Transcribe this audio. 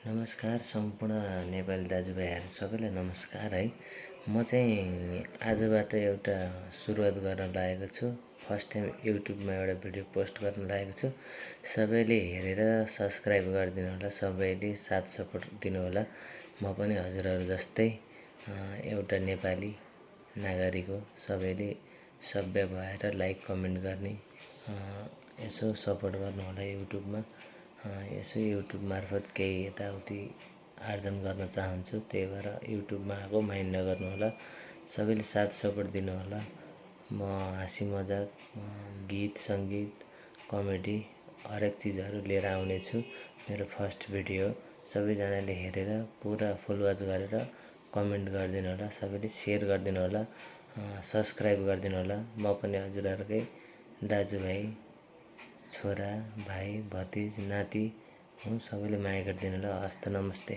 नमस्कार सम्पूर्ण नेपाली दाजुभाइहरू सबैलाई नमस्कार है। म चाहिँ आजबाट एउटा सुरुवात गर्न लागेको छु। फर्स्ट टाइम युट्युबमा एउटा भिडियो पोस्ट गर्न लागेको छु। सबैले हेरेर सब्सक्राइब गरिदिनु होला, सबैले साथ सपोर्ट दिनु होला। म पनि हजुरहरू जस्तै एउटा नेपाली नागरिक हो। सबैले सभ्य भएर लाइक कमेन्ट गर्ने, यसो सपोर्ट गर्नु होला। युट्युबमा यसो युट्युब मार्फत केही यताउति आर्जन गर्न चाहन्छु, त्यही भएर युट्युबमा आएको माइन्ड नगर्नु होला। सबैले साथ सपोर्ट दिनु होला। म हाँसी मजाक, गीत सङ्गीत, कमेडी हरेक चिजहरू लिएर आउने छु। मेरो फर्स्ट भिडियो हो। सबैजनाले हेरेर पुरा फुल वाच गरेर कमेन्ट गरिदिनु होला। सबैले सेयर गरिदिनु होला, सब्सक्राइब गरिदिनु होला। म पनि हजुरहरूकै दाजुभाइ, छोरा, भाइ, भतिज, नाति हुँ। सबैले माया गरिदिनु होला। हस्त नमस्ते।